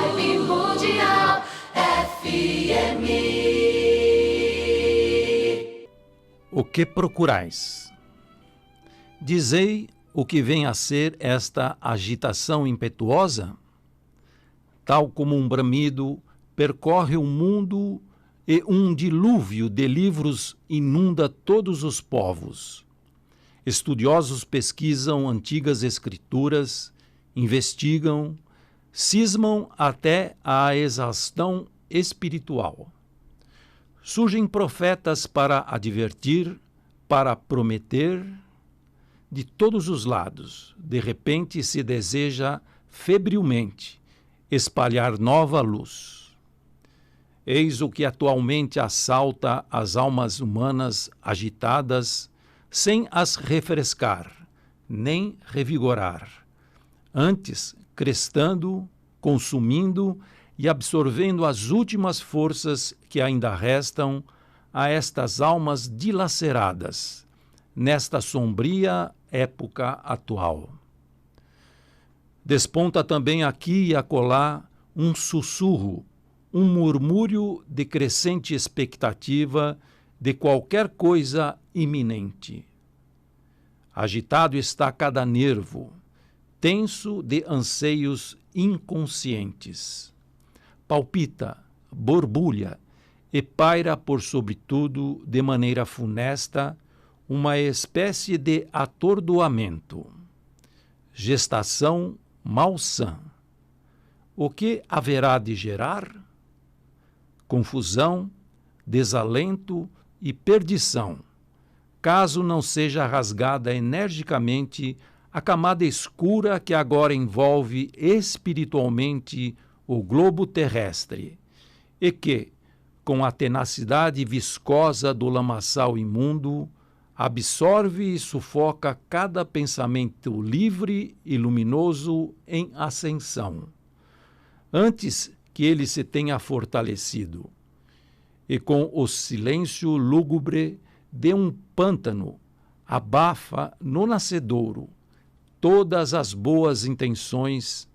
Vibe Mundial FM. O que procurais? Dizei o que vem a ser esta agitação impetuosa? Tal como um bramido percorre o mundo e um dilúvio de livros inunda todos os povos. Estudiosos pesquisam antigas escrituras, investigam, cismam até a exaustão espiritual. Surgem profetas para advertir, para prometer. De todos os lados, de repente se deseja febrilmente espalhar nova luz. Eis o que atualmente assalta as almas humanas agitadas, sem as refrescar, nem revigorar, antes crestando, consumindo e absorvendo as últimas forças que ainda restam a estas almas dilaceradas, nesta sombria época atual. Desponta também aqui e acolá um sussurro, um murmúrio de crescente expectativa de qualquer coisa iminente. Agitado está cada nervo, tenso de anseios inconscientes. Palpita, borbulha e paira por sobre tudo, de maneira funesta, uma espécie de atordoamento. Gestação malsã. O que haverá de gerar? Confusão, desalento e perdição, caso não seja rasgada energicamente a camada escura que agora envolve espiritualmente o globo terrestre e que, com a tenacidade viscosa do lamaçal imundo, absorve e sufoca cada pensamento livre e luminoso em ascensão, antes que ele se tenha fortalecido, e com o silêncio lúgubre de um pântano abafa no nascedouro todas as boas intenções,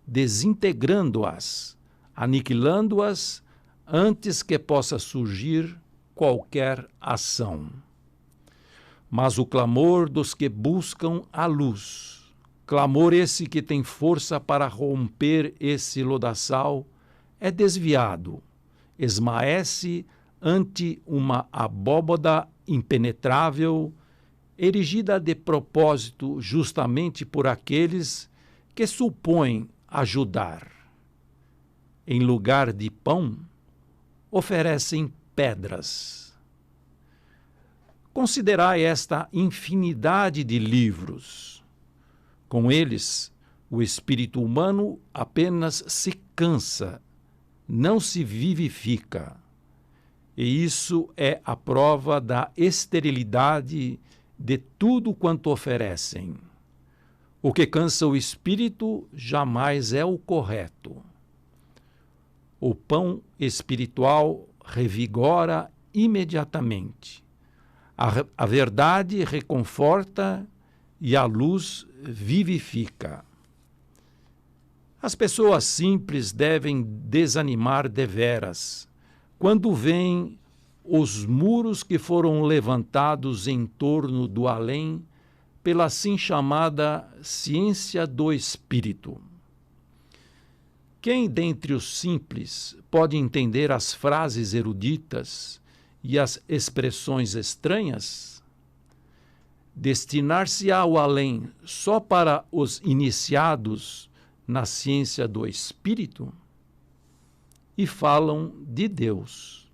desintegrando-as, aniquilando-as, antes que possa surgir qualquer ação. Mas o clamor dos que buscam a luz, clamor esse que tem força para romper esse lodaçal, é desviado, esmaece ante uma abóbada impenetrável, erigida de propósito justamente por aqueles que supõem ajudar. Em lugar de pão, oferecem pedras. Considerai esta infinidade de livros. Com eles, o espírito humano apenas se cansa, não se vivifica. E isso é a prova da esterilidade de tudo quanto oferecem. O que cansa o espírito jamais é o correto. O pão espiritual revigora imediatamente. A verdade reconforta e a luz vivifica. As pessoas simples devem desanimar deveras quando veem os muros que foram levantados em torno do além pela assim chamada ciência do espírito. Quem dentre os simples pode entender as frases eruditas e as expressões estranhas? Destinar-se-á ao além só para os iniciados na ciência do espírito? E falam de Deus.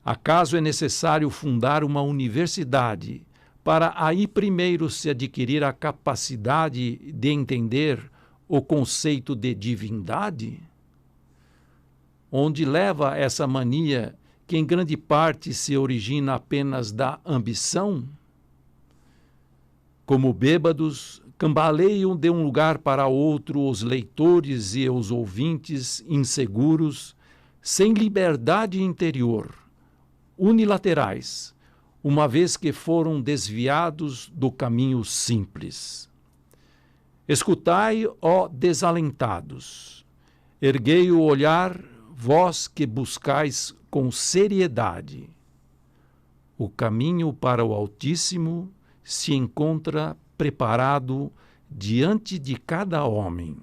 Acaso é necessário fundar uma universidade para aí primeiro se adquirir a capacidade de entender o conceito de divindade? Onde leva essa mania que em grande parte se origina apenas da ambição? Como bêbados, cambaleiam de um lugar para outro os leitores e os ouvintes inseguros, sem liberdade interior, unilaterais, uma vez que foram desviados do caminho simples. Escutai, ó desalentados, Erguei o olhar, vós que buscais com seriedade. O caminho para o Altíssimo se encontra preparado diante de cada homem.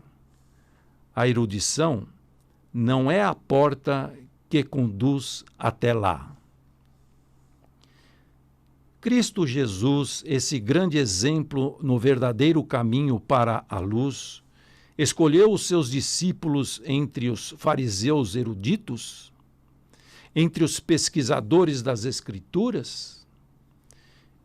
A erudição não é a porta que conduz até lá. Cristo Jesus, esse grande exemplo no verdadeiro caminho para a luz, escolheu os seus discípulos entre os fariseus eruditos, entre os pesquisadores das Escrituras,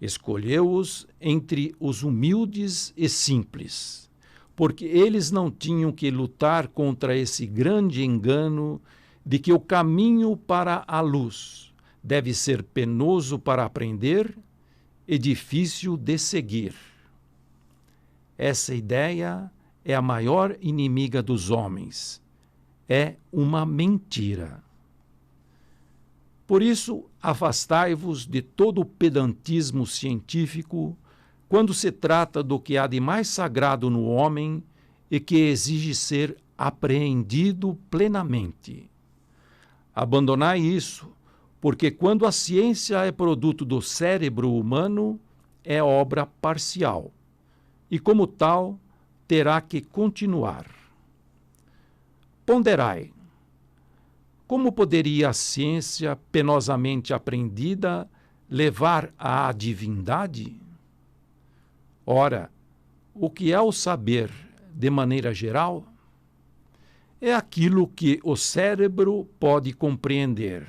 escolheu-os entre os humildes e simples, porque eles não tinham que lutar contra esse grande engano de que o caminho para a luz deve ser penoso para aprender e difícil de seguir. Essa ideia é a maior inimiga dos homens. É uma mentira. Por isso, afastai-vos de todo o pedantismo científico quando se trata do que há de mais sagrado no homem e que exige ser apreendido plenamente. Abandonai isso, porque quando a ciência é produto do cérebro humano, é obra parcial, e como tal, terá que continuar. Ponderai. Como poderia a ciência penosamente aprendida levar à divindade? Ora, o que é o saber de maneira geral? É aquilo que o cérebro pode compreender.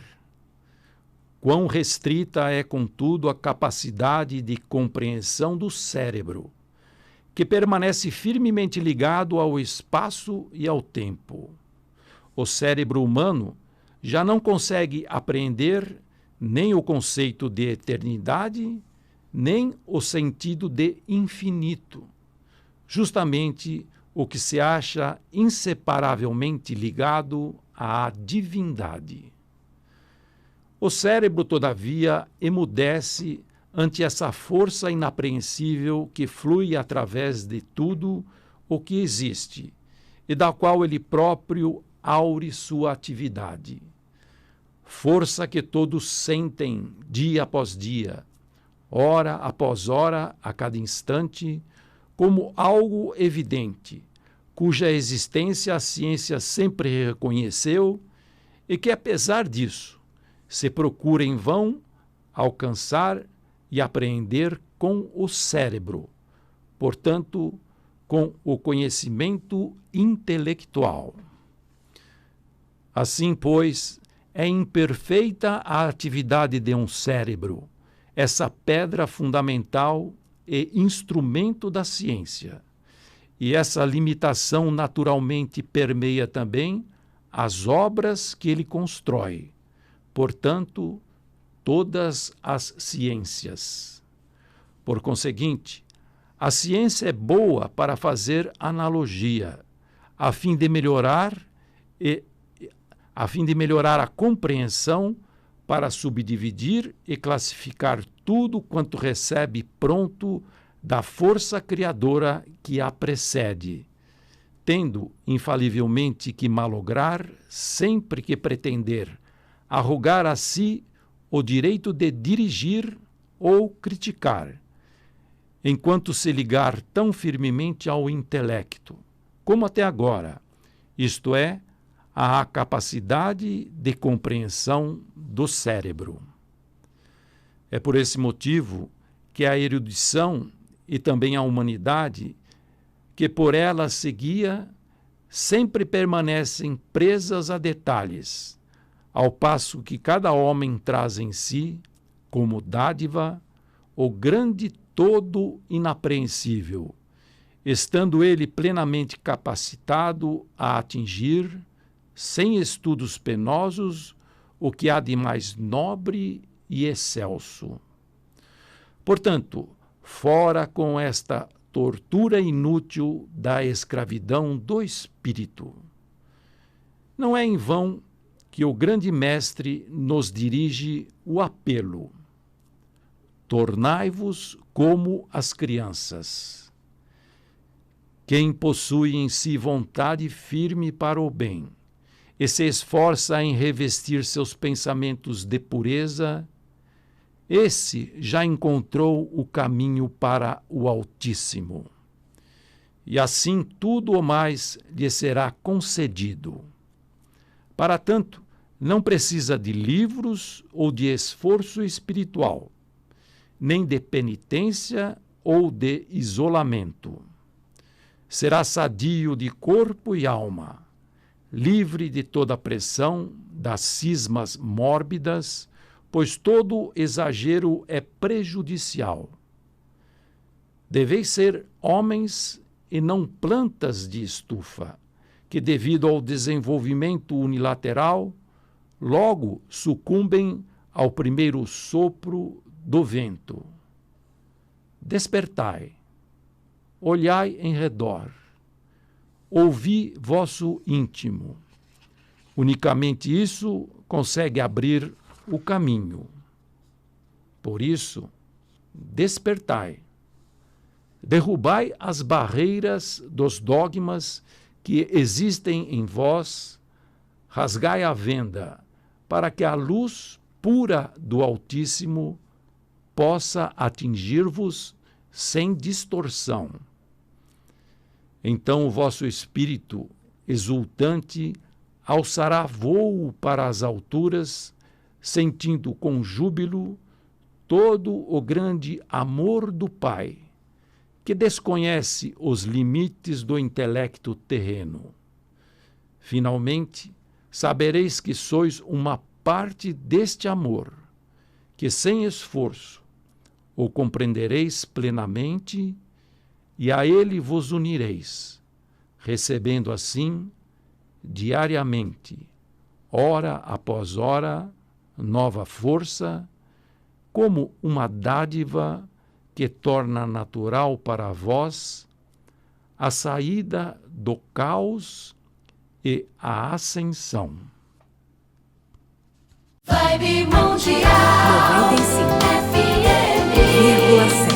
Quão restrita é, contudo, a capacidade de compreensão do cérebro, que permanece firmemente ligado ao espaço e ao tempo. O cérebro humano já não consegue apreender nem o conceito de eternidade, nem o sentido de infinito, justamente o que se acha inseparavelmente ligado à divindade. O cérebro, todavia, emudece ante essa força inapreensível que flui através de tudo o que existe e da qual ele próprio aure sua atividade. Força que todos sentem dia após dia, hora após hora, a cada instante, como algo evidente, cuja existência a ciência sempre reconheceu e que, apesar disso, se procura em vão alcançar e apreender com o cérebro, portanto, com o conhecimento intelectual. Assim, pois, é imperfeita a atividade de um cérebro, essa pedra fundamental e instrumento da ciência. E essa limitação naturalmente permeia também as obras que ele constrói, portanto, todas as ciências. Por conseguinte, a ciência é boa para fazer analogia, a fim de melhorar a compreensão, para subdividir e classificar tudo quanto recebe pronto da força criadora que a precede, tendo infalivelmente que malograr sempre que pretender arrogar a si o direito de dirigir ou criticar, enquanto se ligar tão firmemente ao intelecto, como até agora, isto é, à capacidade de compreensão do cérebro. É por esse motivo que a erudição e também a humanidade, que por ela se guia, sempre permanecem presas a detalhes, ao passo que cada homem traz em si, como dádiva, o grande todo inapreensível, estando ele plenamente capacitado a atingir, sem estudos penosos, o que há de mais nobre e excelso. Portanto, fora com esta tortura inútil da escravidão do espírito. Não é em vão que o grande mestre nos dirige o apelo: tornai-vos como as crianças. Quem possui em si vontade firme para o bem e se esforça em revestir seus pensamentos de pureza, esse já encontrou o caminho para o Altíssimo. E assim tudo o mais lhe será concedido. Para tanto, não precisa de livros ou de esforço espiritual, nem de penitência ou de isolamento. Será sadio de corpo e alma, livre de toda pressão, das cismas mórbidas, pois todo exagero é prejudicial. Deveis ser homens e não plantas de estufa, que devido ao desenvolvimento unilateral, logo sucumbem ao primeiro sopro do vento. Despertai, olhai em redor, ouvi vosso íntimo. Unicamente isso consegue abrir o caminho. Por isso, despertai, derrubai as barreiras dos dogmas que existem em vós, rasgai a venda, para que a luz pura do Altíssimo possa atingir-vos sem distorção. Então o vosso espírito exultante alçará voo para as alturas, sentindo com júbilo todo o grande amor do Pai, que desconhece os limites do intelecto terreno. Finalmente, sabereis que sois uma parte deste amor, que sem esforço o compreendereis plenamente e a ele vos unireis, recebendo assim, diariamente, hora após hora, nova força, como uma dádiva que torna natural para vós a saída do caos e a ascensão. Vibe Mundial 95,7